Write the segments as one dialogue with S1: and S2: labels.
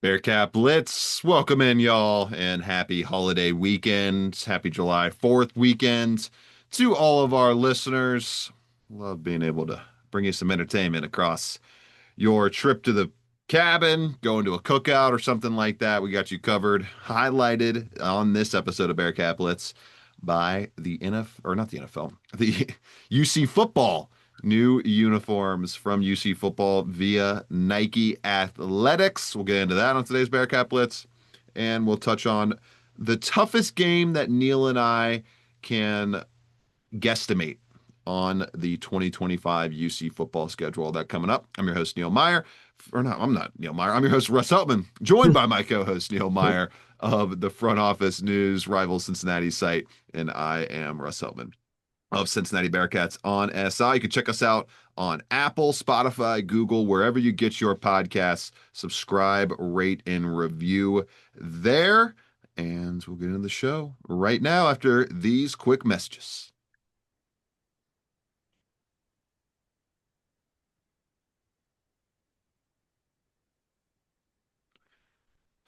S1: Bearcat Blitz, welcome in, y'all, and happy holiday weekend. Happy July 4th weekend to all of our listeners. Love being able to bring you some entertainment across your trip to the cabin, going to a cookout or something like that. We got you covered, highlighted on this episode of Bearcat Blitz by the NFL, or not the NFL, the UC football. New uniforms from UC football via Nike Athletics. We'll get into that on today's Bearcat Blitz, and we'll touch on the toughest game that Neil and I can guesstimate on the 2025 UC football schedule. All that coming up. I'm your host, Neil Meyer. Or no, I'm not Neil Meyer. I'm your host, Russ Heltman, joined by my co-host, Neil Meyer of the Front Office News rival Cincinnati site. And I am Russ Heltman of Cincinnati Bearcats on SI. You can check us out on Apple, Spotify, Google, wherever you get your podcasts. Subscribe, rate, and review there. And we'll get into the show right now after these quick messages.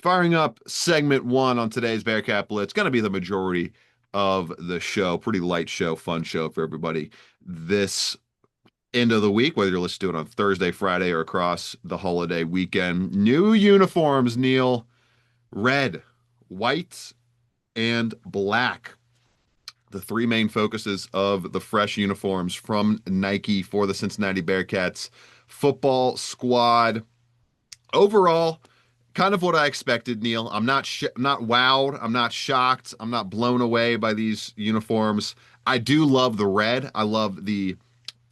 S1: Firing up segment one on today's Bearcat Blitz. Going to be the majority of the show. Pretty light show, fun show for everybody this end of the week, whether you're listening to it on Thursday, Friday, or across the holiday weekend. New uniforms, Neil. Red, white, and black. The three main focuses of the fresh uniforms from Nike for the Cincinnati Bearcats football squad. Overall, kind of what I expected, Neil. I'm not wowed. I'm not shocked. I'm not blown away by these uniforms. I do love the red. I love the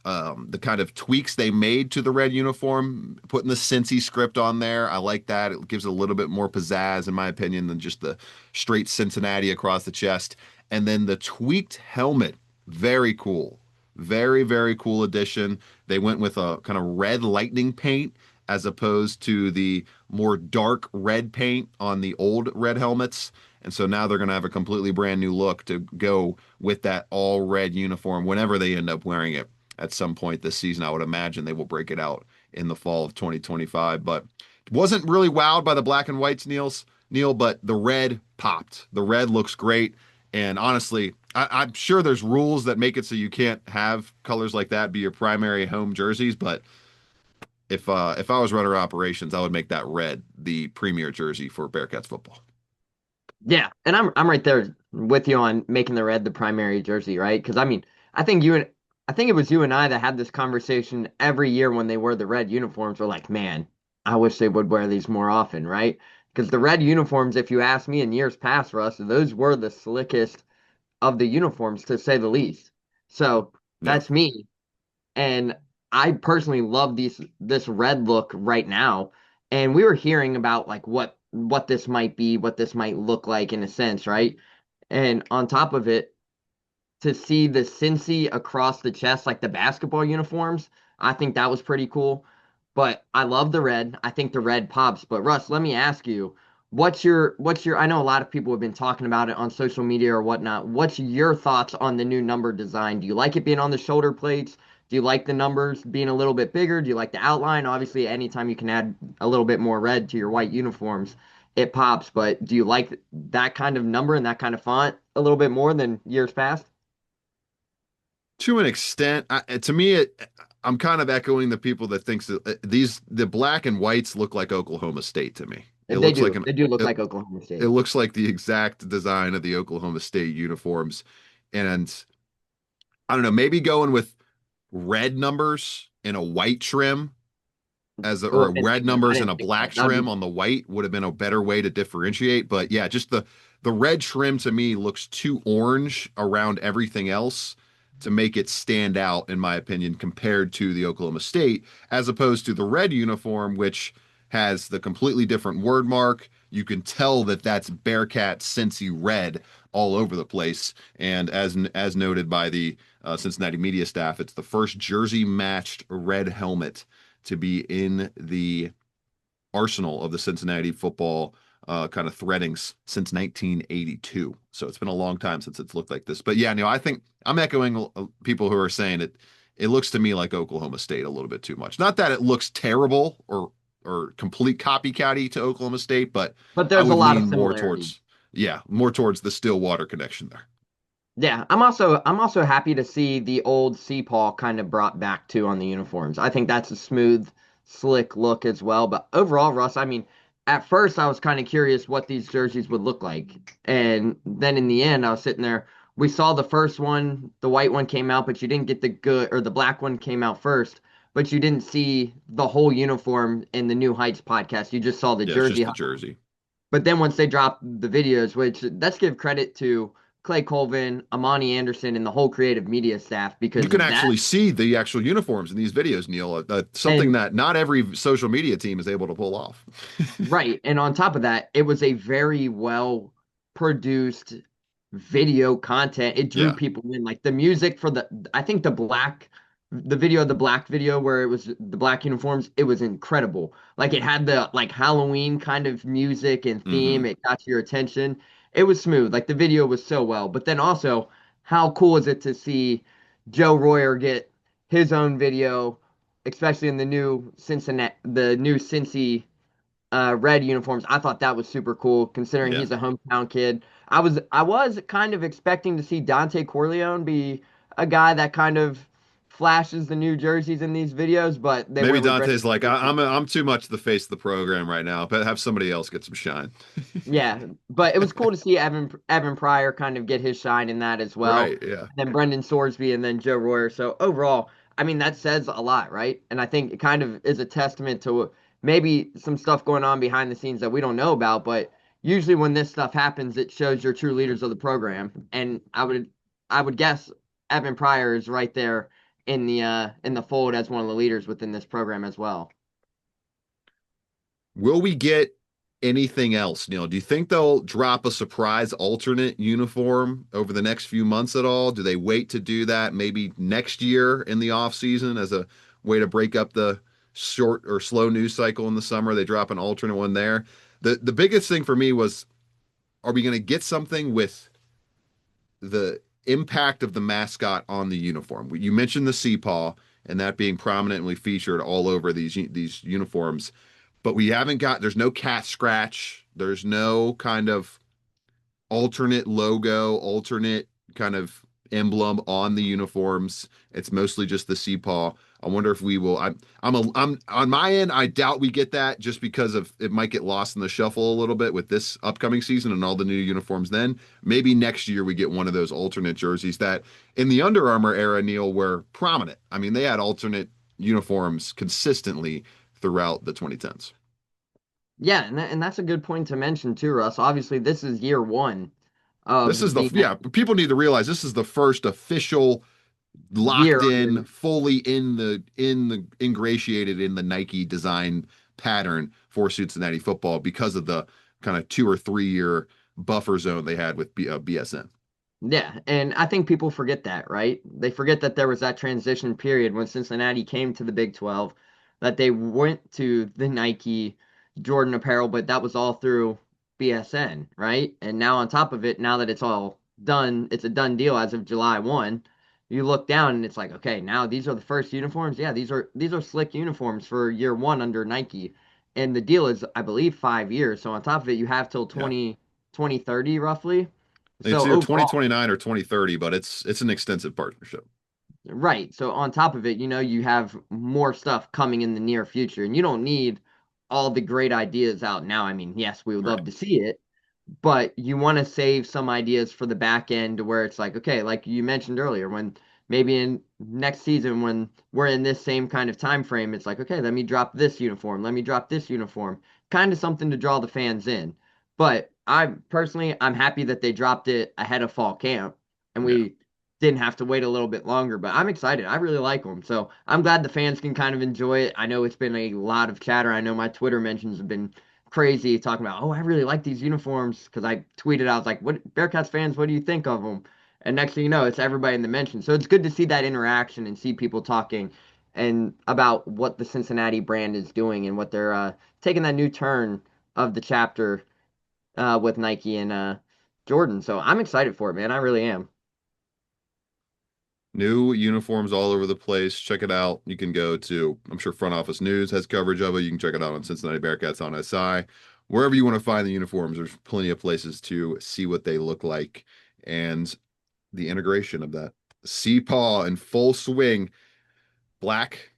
S1: kind of tweaks they made to the red uniform, putting the Cincy script on there. I like that. It gives it a little bit more pizzazz, in my opinion, than just the straight Cincinnati across the chest. And then the tweaked helmet, very cool. Very, very cool addition. They went with a kind of red lightning paint as opposed to the more dark red paint on the old red helmets. And so now they're going to have a completely brand new look to go with that all red uniform whenever they end up wearing it at some point this season. I would imagine they will break it out in the fall of 2025. But wasn't really wowed by the black and whites, Neil, but the red popped. The red looks great. And honestly, I'm sure there's rules that make it so you can't have colors like that be your primary home jerseys, but if I was runner operations, I would make that red the premier jersey for Bearcats football.
S2: Yeah, and I'm right there with you on making the red the primary jersey, right? Because I think it was you and I that had this conversation every year when they wear the red uniforms. We're like, man, I wish they would wear these more often, right? Because the red uniforms, if you ask me in years past, Russ, those were the slickest of the uniforms to say the least. So
S1: Yeah.
S2: that's me. And I personally love this red look right now. And we were hearing about like what this might be, what this might look like in a sense, right? And on top of it, to see the Cincy across the chest, like the basketball uniforms, I think that was pretty cool. But I love the red. I think the red pops. But Russ, let me ask you, what's your I know a lot of people have been talking about it on social media or whatnot. What's your thoughts on the new number design? Do you like it being on the shoulder plates? Do you like the numbers being a little bit bigger? Do you like the outline? Obviously, anytime you can add a little bit more red to your white uniforms, it pops. But do you like that kind of number and that kind of font a little bit more than years past?
S1: To an extent, to me, I'm kind of echoing the people that thinks that the black and whites look like Oklahoma State to me. It
S2: They
S1: looks like
S2: do.
S1: an
S2: They do look
S1: it,
S2: like Oklahoma
S1: it
S2: State.
S1: looks like the exact design of the Oklahoma State uniforms, and I don't know, maybe going with red numbers and a white trim
S2: Oh,
S1: or
S2: I didn't
S1: red
S2: think that. I
S1: numbers and
S2: didn't
S1: a
S2: think
S1: black
S2: that. That would
S1: trim
S2: be
S1: on the white would have been a better way to differentiate. But yeah, just the red trim to me looks too orange around everything else to make it stand out, in my opinion, compared to the Oklahoma State, as opposed to the red uniform, which has the completely different word mark. You can tell that that's Bearcat Cincy red all over the place. And as noted by the Cincinnati media staff, it's the first jersey matched red helmet to be in the arsenal of the Cincinnati football kind of threadings since 1982. So it's been a long time since it's looked like this. But yeah, I think I'm echoing people who are saying it. It looks to me like Oklahoma State a little bit too much. Not that it looks terrible or or complete copycatty to Oklahoma State, but
S2: But
S1: I
S2: there's a
S1: would
S2: lot of
S1: lean more
S2: similarities.
S1: towards, yeah, more towards the Stillwater connection there.
S2: Yeah, I'm also happy to see the old Paul kind of brought back too on the uniforms. I think that's a smooth, slick look as well. But overall, Russ, I mean, at first I was kind of curious what these jerseys would look like. And then in the end, I was sitting there. We saw the first one, the white one came out, but you didn't get the good, or the black one came out first, but you didn't see the whole uniform in the New Heights podcast. You just saw the
S1: Yeah, it's just
S2: jersey.
S1: the jersey.
S2: But then once they dropped the videos, which let's give credit to Clay Colvin, Amani Anderson, and the whole creative media staff
S1: You
S2: because
S1: can
S2: that
S1: actually see the actual uniforms in these videos, Neil. Something
S2: and
S1: that not every social media team is able to pull off.
S2: right. And on top of that, it was a very well produced video content. It drew
S1: Yeah.
S2: people in. Like the music for I think the video, the black video where it was the black uniforms, it was incredible. Like it had the like Halloween kind of music and theme.
S1: Hmm.
S2: It got your attention. It was smooth. Like the video was so well. But then also, how cool is it to see Joe Royer get his own video, especially in the new Cincy red uniforms. I thought that was super cool considering
S1: Yeah.
S2: he's a hometown kid. I was kind of expecting to see Dante Corleone be a guy that kind of flashes the new jerseys in these videos, but they
S1: Maybe
S2: went with
S1: Dante's
S2: Brendan
S1: like,
S2: Stevenson.
S1: I'm too much the face of the program right now, but have somebody else get some shine.
S2: Yeah, but it was cool to see Evan Pryor kind of get his shine in that as well.
S1: Right. Yeah.
S2: And then Brendan Sorsby and then Joe Royer. So overall, I mean that says a lot, right? And I think it kind of is a testament to maybe some stuff going on behind the scenes that we don't know about, but usually when this stuff happens, it shows your true leaders of the program. And I would guess Evan Pryor is right there in the fold as one of the leaders within this program as well.
S1: Will we get anything else, Neil? Do you think they'll drop a surprise alternate uniform over the next few months at all? Do they wait to do that maybe next year in the off season as a way to break up the short or slow news cycle in the summer? They drop an alternate one there. The biggest thing for me was, are we going to get something with the impact of the mascot on the uniform? You mentioned the sea paw and that being prominently featured all over these uniforms, but we haven't got. There's no cat scratch. There's no kind of alternate logo, alternate kind of emblem on the uniforms. It's mostly just the sea paw. I wonder if we will. I'm on my end. I doubt we get that just because of it might get lost in the shuffle a little bit with this upcoming season and all the new uniforms. Then maybe next year we get one of those alternate jerseys that in the Under Armour era, Neil, were prominent. I mean, they had alternate uniforms consistently throughout the 2010s.
S2: Yeah, and that's a good point to mention too, Russ. Obviously, this is year one
S1: This is
S2: of
S1: the
S2: the
S1: yeah. People need to realize this is the first official
S2: year
S1: locked in,
S2: under.
S1: fully in the ingratiated in the Nike design pattern for Cincinnati football because of the kind of 2 or 3 year buffer zone they had with BSN.
S2: Yeah, and I think people forget that, right? They forget that there was that transition period when Cincinnati came to the Big 12, that they went to the Nike Jordan apparel, but that was all through BSN, right? And now on top of it, now that it's all done, it's a done deal as of July 1. You look down and it's like, okay, now these are the first uniforms. Yeah, these are slick uniforms for year one under Nike. And the deal is, I believe, 5 years. So on top of it, you have till
S1: Yeah.
S2: 2030 roughly.
S1: It's
S2: So
S1: either
S2: overall,
S1: 2029 or 2030, but it's an extensive partnership.
S2: right. So on top of it, you have more stuff coming in the near future, and you don't need all the great ideas out now. I mean, yes, we would
S1: Right.
S2: love to see it, but you want to save some ideas for the back end where it's like, okay, like you mentioned earlier, when maybe in next season when we're in this same kind of time frame, it's like, okay, let me drop this uniform, let me drop this uniform, kind of something to draw the fans in. But I'm happy that they dropped it ahead of fall camp and
S1: Yeah.
S2: we didn't have to wait a little bit longer, but I'm excited. I really like them. So I'm glad the fans can kind of enjoy it. I know it's been a lot of chatter. I know my Twitter mentions have been crazy talking about, oh, I really like these uniforms because I tweeted, I was like, what Bearcats fans, what do you think of them? And next thing you know, it's everybody in the mention. So it's good to see that interaction and see people talking and about what the Cincinnati brand is doing and what they're taking that new turn of the chapter with Nike and Jordan. So I'm excited for it, man. I really am.
S1: New uniforms all over the place. Check it out. You can go to, I'm sure Front Office News has coverage of it. You can check it out on Cincinnati Bearcats on SI. Wherever you want to find the uniforms, there's plenty of places to see what they look like and the integration of that. Sea Paw in full swing. Black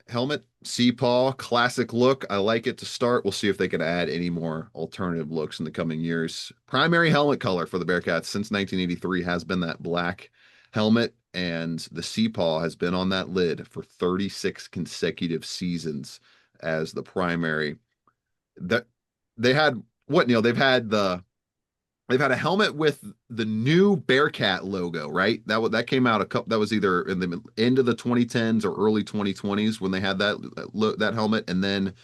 S1: helmet, sea paw, classic look. I like it to start. We'll see if they can add any more alternative looks in the coming years. Primary helmet color for the Bearcats since 1983 has been that black helmet, and the sea paw has been on that lid for 36 consecutive seasons as the primary. That they had what, Neil? They've had a helmet with the new Bearcat logo, right? That came out a couple. That was either in the end of the 2010s or early 2020s when they had that helmet. And then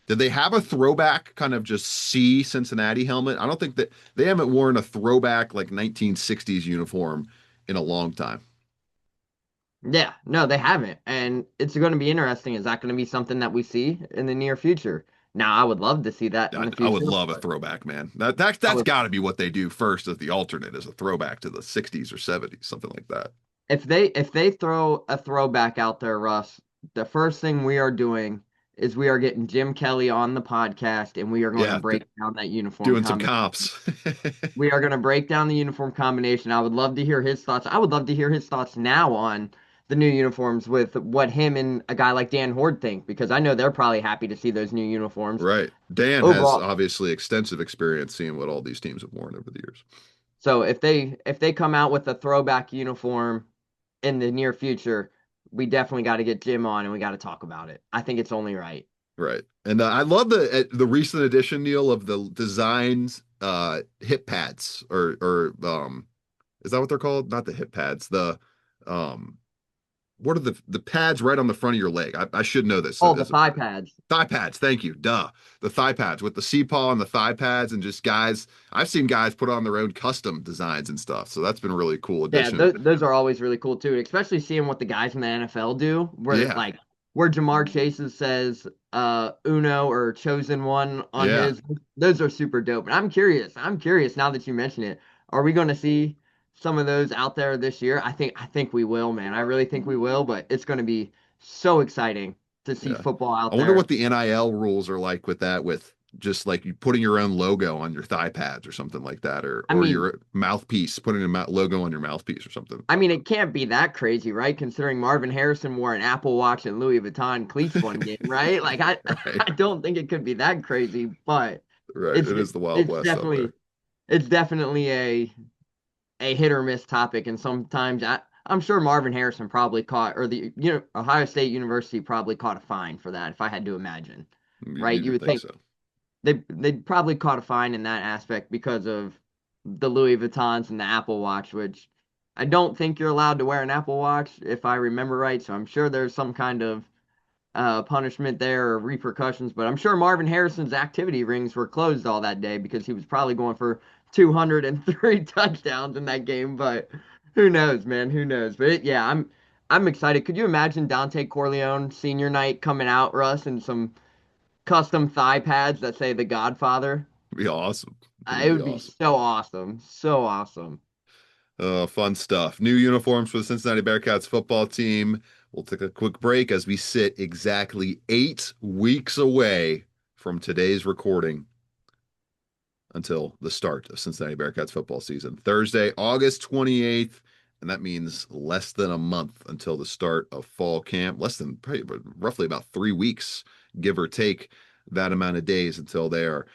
S1: did they have a throwback kind of just C Cincinnati helmet? I don't think that they haven't worn a throwback like 1960s uniform in a long time.
S2: Yeah, no, they haven't. And it's going to be interesting. Is that going to be something that we see in the near future? Now, I would love to see that in the
S1: I would
S2: future,
S1: love a
S2: but
S1: throwback, man. That's
S2: I
S1: got to be what they do first as the alternate, as a throwback to the 60s or 70s, something like that.
S2: if they throw a throwback out there, Russ, the first thing we are doing is we are getting Jim Kelly on the podcast and we are going to
S1: Yeah,
S2: break down that uniform
S1: doing some
S2: combination.
S1: comps.
S2: We are going to break down the uniform combination. I would love to hear his thoughts. I would love to hear his thoughts now on the new uniforms with what him and a guy like Dan Horde think, because I know they're probably happy to see those new uniforms.
S1: Right. Dan has
S2: Overall,
S1: obviously extensive experience seeing what all these teams have worn over the years.
S2: so if they come out with a throwback uniform in the near future, we definitely got to get Jim on and we got to talk about it. I think it's only right.
S1: Right. And I love the recent addition, Neil, of the designs hip pads or is that what they're called? Not the hip pads. The um what are the pads right on the front of your leg? I should know this
S2: Oh, the
S1: as a
S2: thigh pads.
S1: thigh pads. Thank you. Duh. The thigh pads with the sea paw and the thigh pads and just guys. I've seen guys put on their own custom designs and stuff. So that's been a really cool
S2: Yeah,
S1: addition.
S2: those are always really cool too, especially seeing what the guys in the NFL do, where
S1: Yeah.
S2: where Jamar Chase says Uno or chosen one on
S1: Yeah.
S2: his. Those are super dope. And I'm curious. I'm curious now that you mention it. Are we going to see some of those out there this year? I think we will, man. I really think we will, but it's going to be so exciting to see
S1: Yeah.
S2: football
S1: I
S2: out
S1: wonder
S2: there.
S1: what the NIL rules are like with that, with just like you putting your own logo on your thigh pads or something like that, or
S2: I
S1: or
S2: mean,
S1: your mouthpiece, putting a logo on your mouthpiece or something.
S2: it can't be that crazy, right? Considering Marvin Harrison wore an Apple Watch and Louis Vuitton cleats one game, right? Like I,
S1: Right.
S2: I don't think it could be that crazy, but
S1: Right.
S2: it's
S1: It is the Wild
S2: it's
S1: West out there.
S2: definitely it's definitely a hit or miss topic, and sometimes I'm sure Marvin Harrison probably caught, or the Ohio State University probably caught a fine for that, if I had to imagine, right?
S1: You'd
S2: You would
S1: think
S2: think
S1: so.
S2: they probably caught a fine in that aspect because of the Louis Vuittons and the Apple Watch, which I don't think you're allowed to wear an Apple Watch if I remember right. So I'm sure there's some kind of punishment there or repercussions. But I'm sure Marvin Harrison's activity rings were closed all that day because he was probably going for 203 touchdowns in that game. But who knows, man? Who knows? But yeah, I'm excited. Could you imagine Dante Corleone senior night coming out, Russ, and some custom thigh pads that say The Godfather?
S1: It'd be awesome. It would
S2: It
S1: be
S2: would be
S1: awesome.
S2: so awesome. So awesome.
S1: Fun stuff. New uniforms for the Cincinnati Bearcats football team. We'll take a quick break as we sit exactly 8 weeks away from today's recording until the start of Cincinnati Bearcats football season. Thursday, August 28th, and that means less than a month until the start of fall camp. Less than probably, roughly about 3 weeks, give or take that amount of days until they are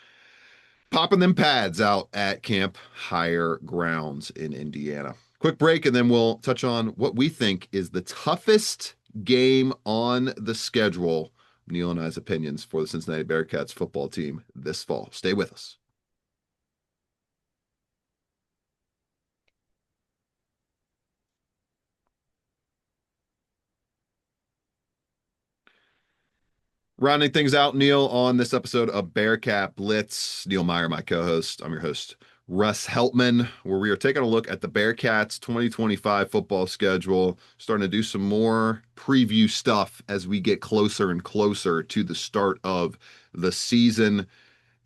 S1: popping them pads out at Camp Higher Grounds in Indiana. Quick break, and then we'll touch on what we think is the toughest game on the schedule. Neil and I's opinions for the Cincinnati Bearcats football team this fall. Stay with us. Rounding things out, Neil, on this episode of Bearcat Blitz. Neil Meyer, my co-host. I'm your host, Russ Heltman, where we are taking a look at the Bearcats 2025 football schedule, starting to do some more preview stuff as we get closer and closer to the start of the season.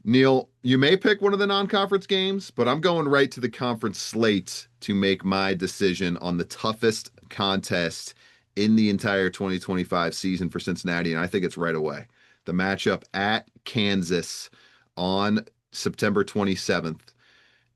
S1: Neil, you may pick one of the non-conference games, but I'm going right to the conference slate to make my decision on the toughest contest in the entire 2025 season for Cincinnati, and I think it's right away. The matchup at Kansas on September 27th,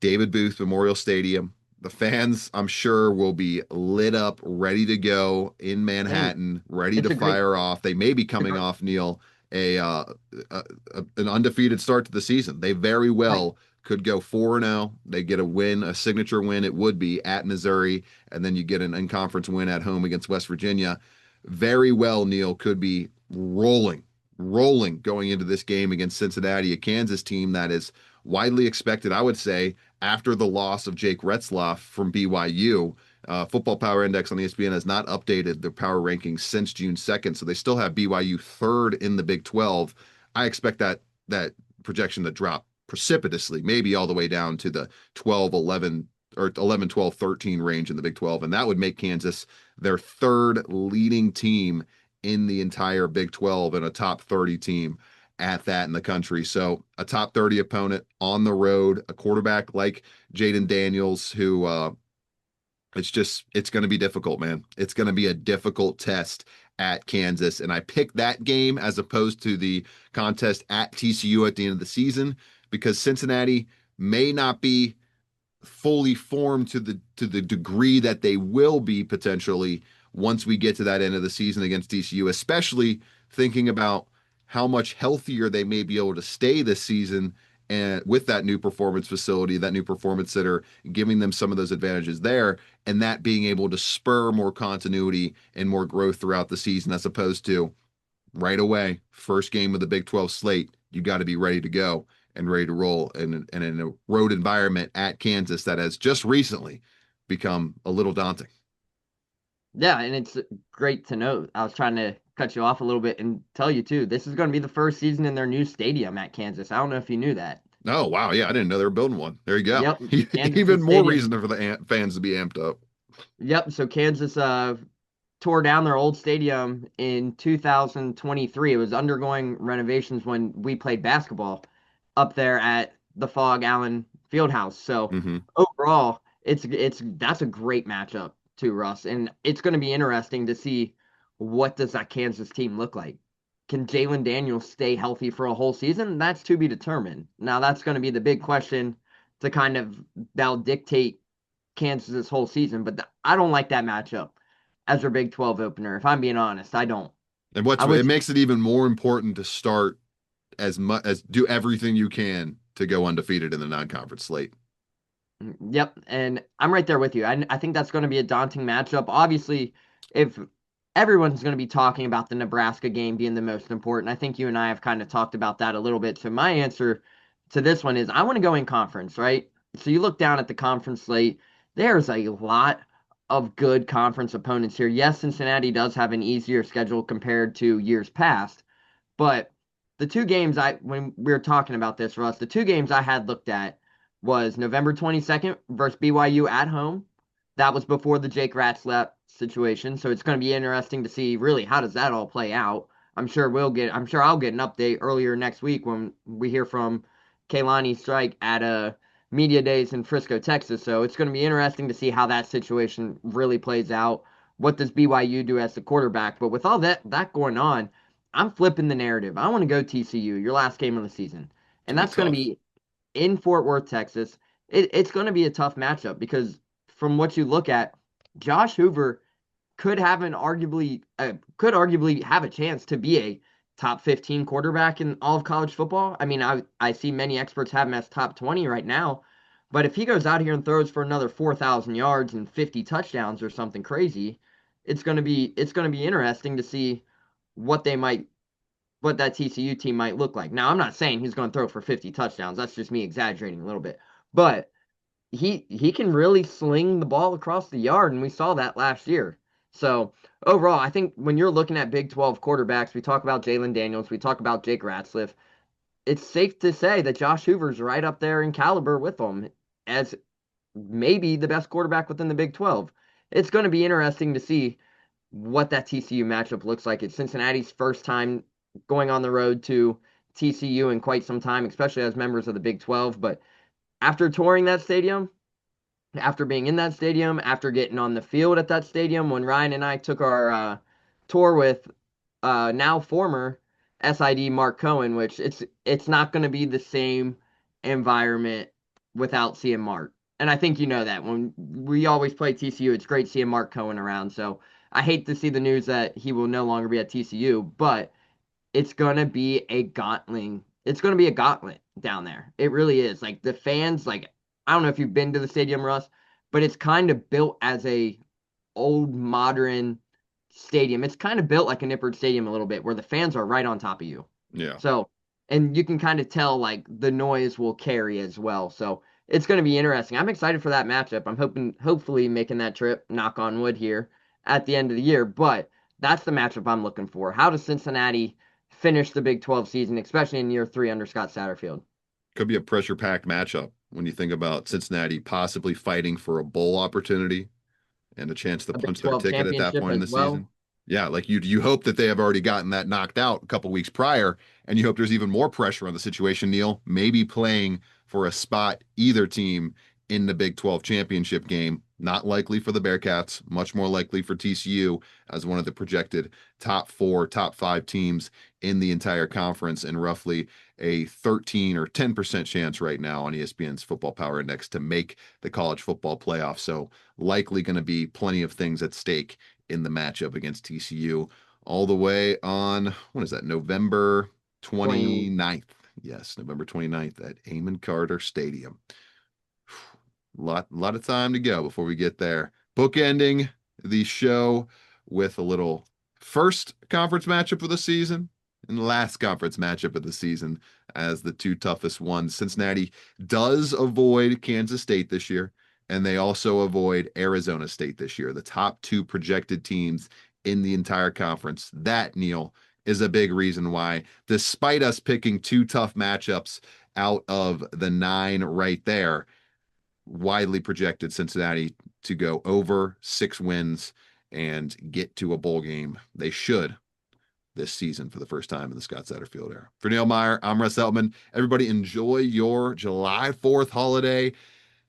S1: David Booth Memorial Stadium. The fans, I'm sure, will be lit up, ready to go in
S2: And
S1: Manhattan, ready to
S2: it's a great,
S1: fire off. They may be
S2: it's a
S1: coming
S2: great,
S1: off, Neil, a an undefeated start to the season. They very
S2: right.
S1: well could go 4-0. They get a win, a signature win. It would be at Missouri, and then you get an in-conference win at home against West Virginia. Very well, Neil, could be rolling going into this game against Cincinnati, a Kansas team that is widely expected, I would say, after the loss of Jake Retzloff from BYU. Football Power Index on ESPN has not updated their power rankings since June 2nd, so they still have BYU third in the Big 12. I expect that projection to drop precipitously, maybe all the way down to the 12, 11, or 11, 12, 13 range in the Big 12, and that would make Kansas their third leading team in the entire Big 12 and a top 30 team at that in the country. So a top 30 opponent on the road, a quarterback like Jaden Daniels, who it's going to be difficult, man. It's going to be a difficult test at Kansas. And I picked that game as opposed to the contest at TCU at the end of the season because Cincinnati may not be fully formed to the degree that they will be potentially once we get to that end of the season against TCU, especially thinking about how much healthier they may be able to stay this season and with that new performance facility, that new performance center, giving them some of those advantages there, and that being able to spur more continuity and more growth throughout the season as opposed to right away, first game of the Big 12 slate, you got to be ready to go and ready to roll in a road environment at Kansas that has just recently become a little daunting.
S2: Yeah, and it's great to know. I was trying to cut you off a little bit and tell you too. This is going to be the first season in their new stadium at Kansas. I don't know if you knew that.
S1: Oh, wow. Yeah, I didn't know they were building one. There you go.
S2: Yep,
S1: Even
S2: Kansas's
S1: more
S2: stadium.
S1: reason for the fans to be amped up.
S2: Yep, so Kansas tore down their old stadium in 2023. It was undergoing renovations when we played basketball up there at the Fog Allen Fieldhouse. So
S1: Hmm.
S2: overall, it's that's a great matchup too, Russ. And it's going to be interesting to see what does that Kansas team look like. Can Jalen Daniels stay healthy for a whole season? That's to be determined. Now that's going to be the big question to kind of that'll dictate Kansas this whole season. But I don't like that matchup as their Big 12 opener. If I'm being honest, I don't.
S1: And
S2: I
S1: it
S2: wish.
S1: makes it even more important to start as much as do everything you can to go undefeated in the non-conference slate.
S2: Yep, and I'm right there with you. I think that's going to be a daunting matchup. Obviously, if everyone's going to be talking about the Nebraska game being the most important, I think you and I have kind of talked about that a little bit. So my answer to this one is I want to go in conference, right? So you look down at the conference slate, there's a lot of good conference opponents here. Yes, Cincinnati does have an easier schedule compared to years past, but the two games when we were talking about this, Russ, the two games I had looked at was November 22nd versus BYU at home. That was before the Jake Ratzlaff situation. So it's going to be interesting to see really how does that all play out. I'm sure I'll get an update earlier next week when we hear from Kaylani Strike at media days in Frisco, Texas. So it's going to be interesting to see how that situation really plays out. What does BYU do as the quarterback? But with all that going on, I'm flipping the narrative. I want to go TCU, your last game of the season.
S1: It's
S2: And
S1: gonna be
S2: that's going to
S1: tough.
S2: be in Fort Worth, Texas. It's going to be a tough matchup because from what you look at, Josh Hoover could arguably have a chance to be a top 15 quarterback in all of college football. I mean, I see many experts have him as top 20 right now, but if he goes out here and throws for another 4,000 yards and 50 touchdowns or something crazy, it's going to be interesting to see what they might what that TCU team might look like. Now, I'm not saying he's going to throw for 50 touchdowns. That's just me exaggerating a little bit. But he can really sling the ball across the yard, and we saw that last year. So overall, I think when you're looking at Big 12 quarterbacks, we talk about Jalen Daniels, we talk about Jake Ratzliff. It's safe to say that Josh Hoover's right up there in caliber with them as maybe the best quarterback within the Big 12. It's going to be interesting to see what that TCU matchup looks like. It's Cincinnati's first time going on the road to TCU in quite some time, especially as members of the Big 12. But after touring that stadium, after being in that stadium, after getting on the field at that stadium, when Ryan and I took our tour with now former SID Mark Cohen, which it's not going to be the same environment without seeing Mark. And I think you know that when we always play TCU, it's great seeing Mark Cohen around. So I hate to see the news that he will no longer be at TCU, but it's gonna be a gauntlet. It's gonna be a gauntlet down there. It really is. Like the fans, like I don't know if you've been to the stadium, Russ, but it's kind of built as a old modern stadium. It's kind of built like a Nippert Stadium a little bit, where the fans are right on top of you.
S1: Yeah.
S2: So, and you can kind of tell like the noise will carry as well. So it's going to be interesting. I'm excited for that matchup. I'm hopefully making that trip, knock on wood here at the end of the year. But that's the matchup I'm looking for. How does Cincinnati finish the Big 12 season, especially in year three under Scott Satterfield?
S1: Could be a pressure packed matchup when you think about Cincinnati possibly fighting for a bowl opportunity and a chance to
S2: A Big
S1: punch their
S2: 12
S1: ticket at that
S2: championship
S1: point in
S2: as
S1: the
S2: well.
S1: season. Yeah, like you hope that they have already gotten that knocked out a couple weeks prior, and you hope there's even more pressure on the situation, Neil, maybe playing for a spot either team in the Big 12 championship game. Not likely for the Bearcats, much more likely for TCU as one of the projected top four, top five teams in the entire conference, and roughly a 13 or 10% chance right now on ESPN's Football Power Index to make the college football playoff. So likely going to be plenty of things at stake in the matchup against TCU all the way on, what is that, November
S2: 20
S1: 29th? Yes, November 29th at Amon Carter Stadium. Lot of time to go before we get there. Bookending the show with a little first conference matchup of the season and last conference matchup of the season as the two toughest ones. Cincinnati does avoid Kansas State this year, and they also avoid Arizona State this year, the top two projected teams in the entire conference. That, Neil, is a big reason why, despite us picking two tough matchups out of the nine right there, widely projected Cincinnati to go over 6 wins and get to a bowl game. They should this season for the first time in the Scott Satterfield era. For Neil Meyer, I'm Russ Eltman. Everybody enjoy your July 4th holiday.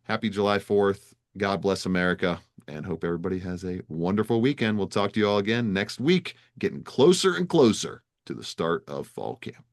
S1: Happy July 4th. God bless America, and hope everybody has a wonderful weekend. We'll talk to you all again next week, getting closer and closer to the start of fall camp.